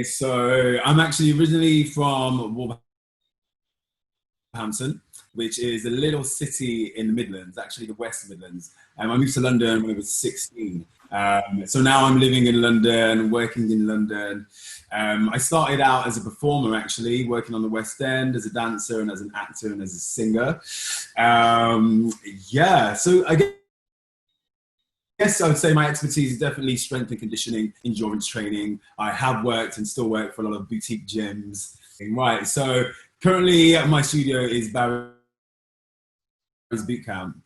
So I'm actually originally from Wolverhampton, which is a little city in the Midlands, actually the West Midlands. I moved to London when I was 16. So now I'm living in London, working in London. I started out as a performer, actually, working on the West End as a dancer and as an actor and as a singer. Yeah, so I guess I would say my expertise is definitely strength and conditioning, endurance training. I have worked and still work for a lot of boutique gyms. Right, so currently my studio is Barry's Boot Camp.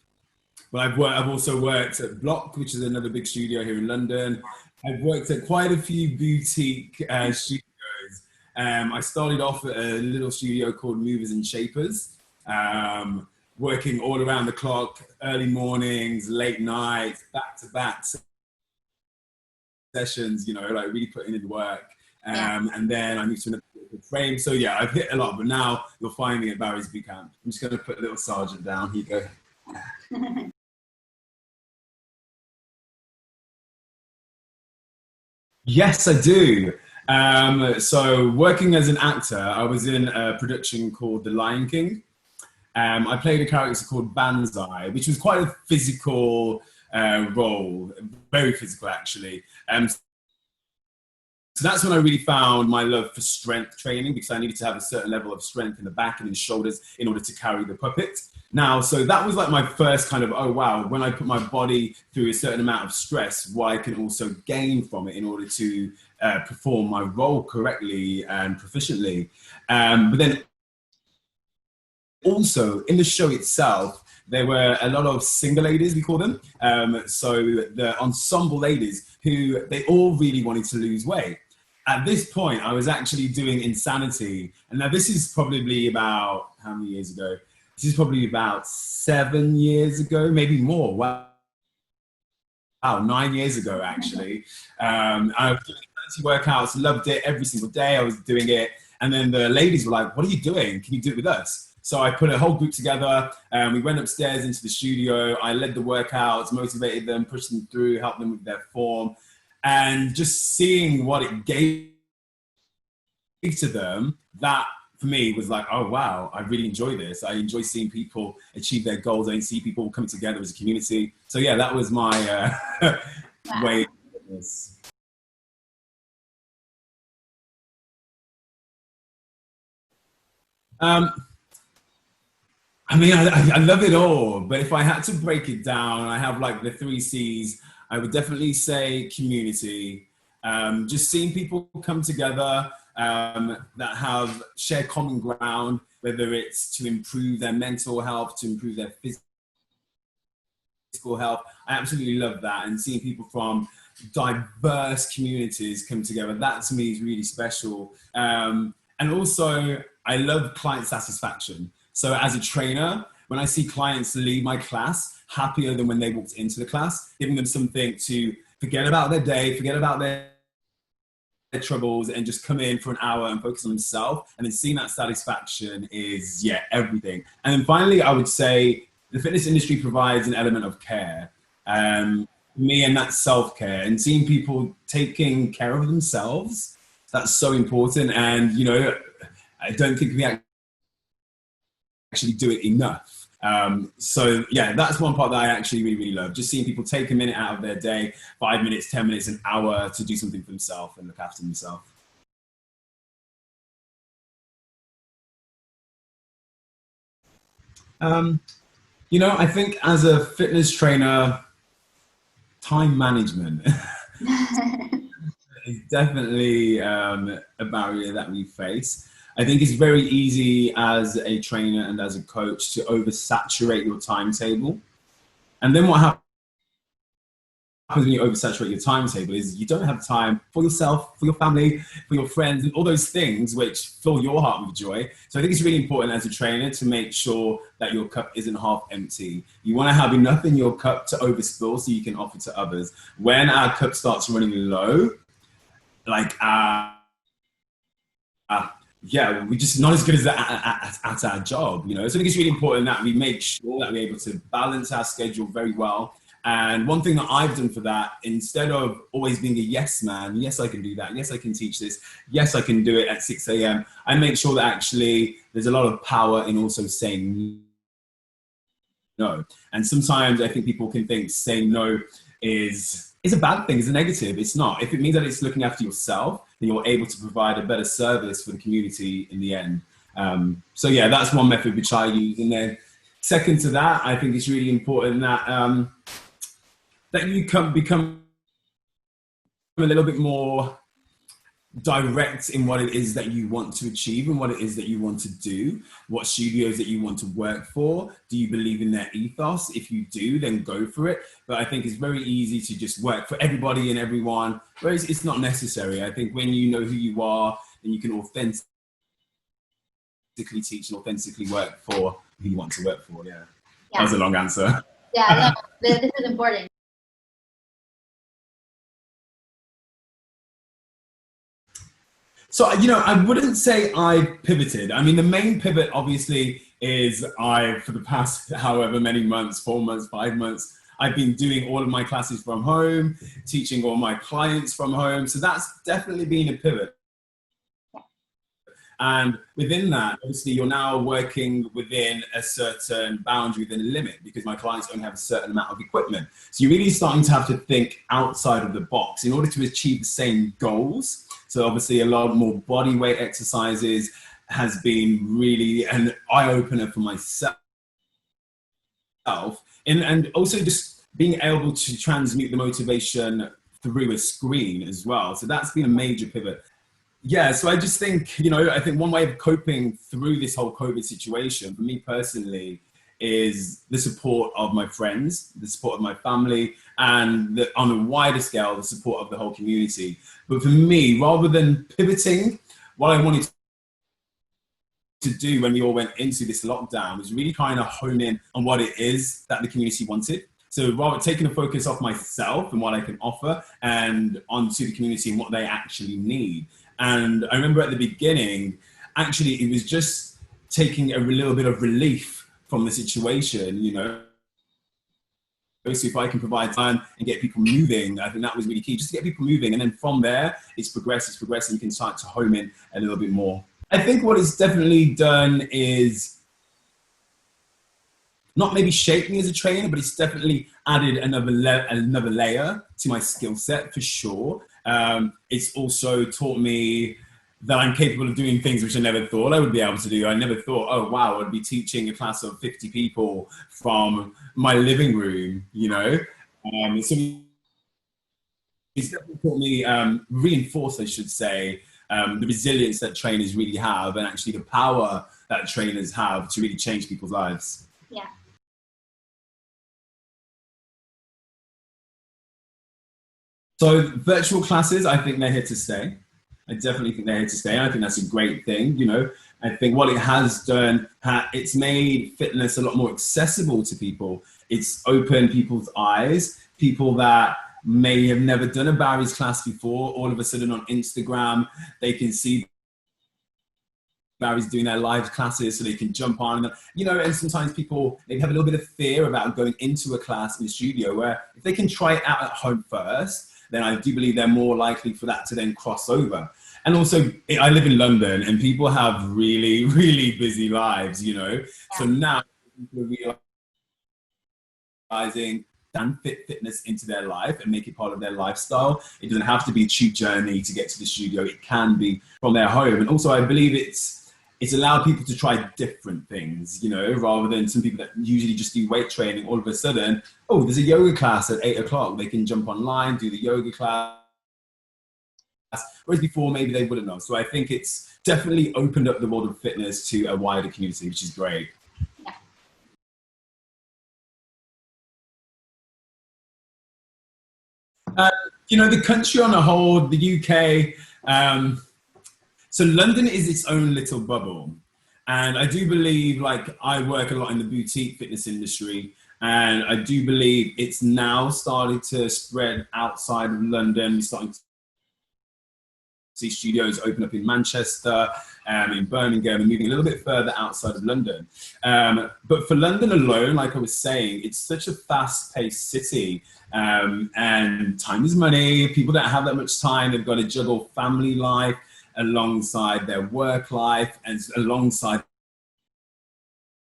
But I've also worked at Block, which is another big studio here in London. I've worked at quite a few boutique studios. I started off at a little studio called Movers and Shapers, working all around the clock, early mornings, late nights, back-to-back sessions, you know, like really putting in the work. And then I moved to another frame. So yeah, I've hit a lot, but now you'll find me at Barry's Boot Camp. I'm just going to put a little sergeant down. Here you go. Yes, I do. So working as an actor, I was in a production called The Lion King. I played a character called Banzai, which was quite a physical role, very physical actually. So that's when I really found my love for strength training, because I needed to have a certain level of strength in the back and in shoulders in order to carry the puppet. Now, so that was like my first kind of, oh wow, when I put my body through a certain amount of stress, what I can also gain from it in order to perform my role correctly and proficiently. But then also in the show itself, there were a lot of single ladies, we call them. So the ensemble ladies who they all really wanted to lose weight. At this point, I was actually doing Insanity. And now this is probably about, how many years ago? This is probably about 7 years ago, maybe more. Wow, 9 years ago, actually. I was doing Insanity workouts, loved it every single day. I was doing it. And then the ladies were like, what are you doing? Can you do it with us? So I put a whole group together. We went upstairs into the studio. I led the workouts, motivated them, pushed them through, helped them with their form. And just seeing what it gave to them, that for me was like, oh wow, I really enjoy this. I enjoy seeing people achieve their goals. I see people coming together as a community. So yeah, that was my Wow. way of this. Um, I mean, I love it all, but if I had to break it down, I have like the three C's. I would definitely say community, just seeing people come together that have shared common ground, whether it's to improve their mental health, to improve their physical health. I absolutely love that. And seeing people from diverse communities come together, that to me is really special. And also, I love client satisfaction. So as a trainer, when I see clients leave my class happier than when they walked into the class, giving them something to forget about their day, forget about their troubles, and just come in for an hour and focus on themselves, and then seeing that satisfaction is, yeah, everything. And then finally, I would say the fitness industry provides an element of care. Me, and that's self-care, and seeing people taking care of themselves, that's so important. And you know, I don't think we actually do it enough. So yeah, that's one part that I actually really, really love. Just seeing people take a minute out of their day, 5 minutes, 10 minutes, an hour, to do something for themselves and look after themselves. Um, you know, I think as a fitness trainer, time management is definitely a barrier that we face. I think it's very easy as a trainer and as a coach to oversaturate your timetable. And then what happens when you oversaturate your timetable is you don't have time for yourself, for your family, for your friends, and all those things which fill your heart with joy. So I think it's really important as a trainer to make sure that your cup isn't half empty. You want to have enough in your cup to overspill so you can offer to others. When our cup starts running low, like yeah, we're just not as good as at our job, you know. So I think it's really important that we make sure that we're able to balance our schedule very well, And one thing that I've done for that, instead of always being a yes man, yes, I can do that, yes, I can teach this, yes, I can do it at 6 a.m., I make sure that actually there's a lot of power in also saying no. And sometimes I think people can think saying no is a bad thing, is a negative. It's not. If it means that it's looking after yourself, then you're able to provide a better service for the community in the end. So yeah, that's one method which I use. And then second to that, I think it's really important that that you can become a little bit more direct in what it is that you want to achieve and what it is that you want to do, what studios that you want to work for. Do you believe in their ethos? If you do, then go for it. But I think it's very easy to just work for everybody and everyone, whereas it's not necessary. I think when you know who you are, then you can authentically teach and authentically work for who you want to work for. Yeah. That was a long answer. Yeah, no, this is important. So, I wouldn't say I pivoted. I mean, the main pivot obviously is for the past however many months, 4 months, 5 months, I've been doing all of my classes from home, teaching all my clients from home. So that's definitely been a pivot. And within that, obviously, you're now working within a certain boundary, within a limit, because my clients only have a certain amount of equipment. So you're really starting to have to think outside of the box in order to achieve the same goals. So obviously, a lot more body weight exercises has been really an eye-opener for myself. And also just being able to transmute the motivation through a screen as well. So that's been a major pivot. Yeah, so I just think, I think one way of coping through this whole COVID situation, for me personally, is the support of my friends, the support of my family, and on a wider scale, the support of the whole community. But for me, rather than pivoting, what I wanted to do when we all went into this lockdown was really kind of hone in on what it is that the community wanted. So rather taking the focus off myself and what I can offer and onto the community and what they actually need. And I remember at the beginning, actually, it was just taking a little bit of relief from the situation, So if I can provide time and get people moving, I think that was really key, just to get people moving. And then from there, it's progressed, and you can start to home in a little bit more. I think what it's definitely done is not maybe shaped me as a trainer, but it's definitely added another layer to my skill set for sure. It's also taught me that I'm capable of doing things which I never thought I would be able to do. I never thought, oh wow, I'd be teaching a class of 50 people from my living room, So it's definitely taught me, reinforced, I should say, the resilience that trainers really have, and actually the power that trainers have to really change people's lives. Yeah. So virtual classes, I think they're here to stay. I definitely think they're here to stay. I think that's a great thing, I think what it has done, it's made fitness a lot more accessible to people. It's opened people's eyes, people that may have never done a Barry's class before, all of a sudden on Instagram, they can see Barry's doing their live classes, so they can jump on, and sometimes people, they have a little bit of fear about going into a class in the studio, where if they can try it out at home first, then I do believe they're more likely for that to then cross over. And also, I live in London, and people have really, really busy lives, So now people are realizing and fit fitness into their life and make it part of their lifestyle. It doesn't have to be a cheap journey to get to the studio. It can be from their home. And also, I believe it's allowed people to try different things, rather than some people that usually just do weight training. All of a sudden, oh, there's a yoga class at 8 o'clock. They can jump online, do the yoga class. Whereas before, maybe they wouldn't know. So I think it's definitely opened up the world of fitness to a wider community, which is great. The country on a whole, the UK, so London is its own little bubble. And I do believe, I work a lot in the boutique fitness industry, and I do believe it's now started to spread outside of London. We're starting see studios open up in Manchester, in Birmingham, and moving a little bit further outside of London. But for London alone, like I was saying, it's such a fast-paced city, and time is money. People don't have that much time. They've got to juggle family life alongside their work life and alongside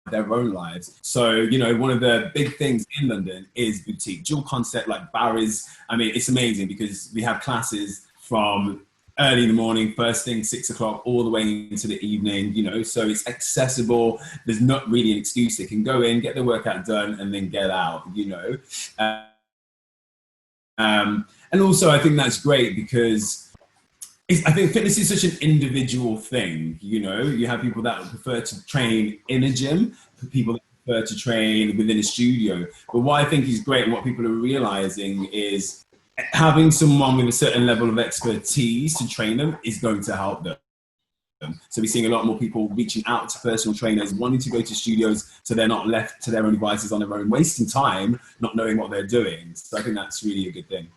their own lives. So, you know, one of the big things in London is boutique, dual concept like Barry's. I mean, it's amazing because we have classes from early in the morning, first thing, 6 o'clock, all the way into the evening, you know, so it's accessible. There's not really an excuse. They can go in, get their workout done, and then get out, you know. And also I think that's great because I think fitness is such an individual thing, you know. You have people that prefer to train in a gym, people that prefer to train within a studio. But what I think is great and what people are realizing is having someone with a certain level of expertise to train them is going to help them. So we're seeing a lot more people reaching out to personal trainers, wanting to go to studios so they're not left to their own devices on their own, wasting time, not knowing what they're doing. So I think that's really a good thing.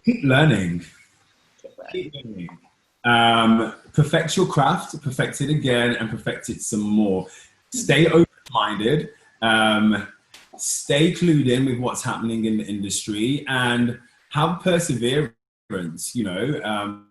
Keep learning. Keep learning. Perfect your craft, perfect it again, and perfect it some more. Stay open-minded. Stay clued in with what's happening in the industry, and have perseverance. You know,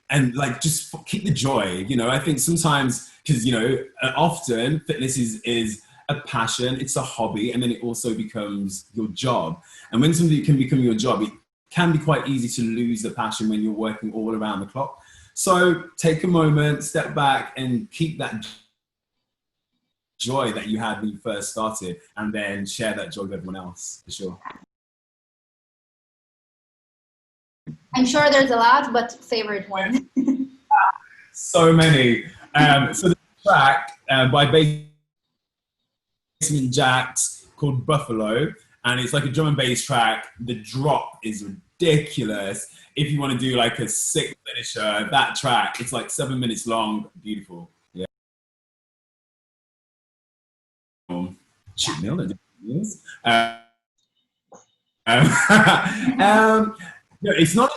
and like just keep the joy. You know, I think sometimes because you know often fitness is a passion, it's a hobby, and then it also becomes your job. And when something can become your job, it can be quite easy to lose the passion when you're working all around the clock. So take a moment, step back, and keep that joy that you had when you first started, and then share that joy with everyone else, for sure. I'm sure there's a lot, but favorite one. So many. So the track by Basement Jacks called Buffalo, and it's like a drum and bass track. The drop is ridiculous. If you want to do like a sick finisher, that track, it's like 7 minutes long, beautiful. Yeah. Nailed it. No, it's not,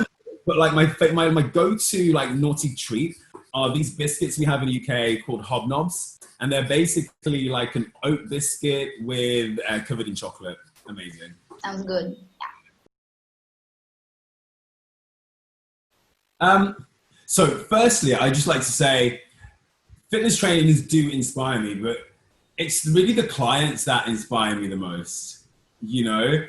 but like my go-to like naughty treat are these biscuits we have in the UK called hobnobs, and they're basically like an oat biscuit with covered in chocolate. Amazing. Sounds good. So firstly, I just like to say fitness trainers do inspire me, but it's really the clients that inspire me the most. You know,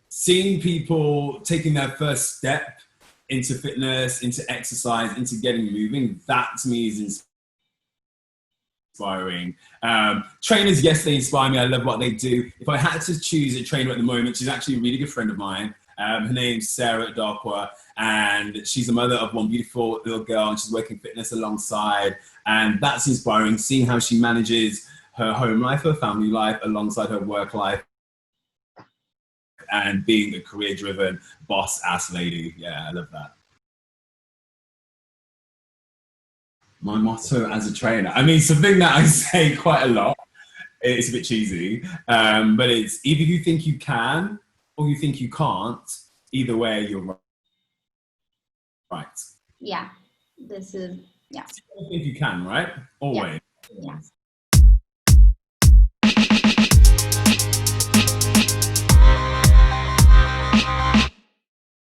seeing people taking their first step into fitness, into exercise, into getting moving, that to me is inspiring. Trainers, yes, they inspire me. I love what they do. If I had to choose a trainer at the moment, she's actually a really good friend of mine. Her name's Sarah Darkwa, and she's the mother of one beautiful little girl, and she's working fitness alongside. And that's inspiring, seeing how she manages her home life, her family life, alongside her work life, and being a career-driven boss-ass lady. Yeah, I love that. My motto as a trainer, I mean, something that I say quite a lot, it's a bit cheesy, but it's either you think you can or you think you can't. Either way, you're right. Yeah, this is, yeah. I think you can, right? Always. Yeah. Yeah.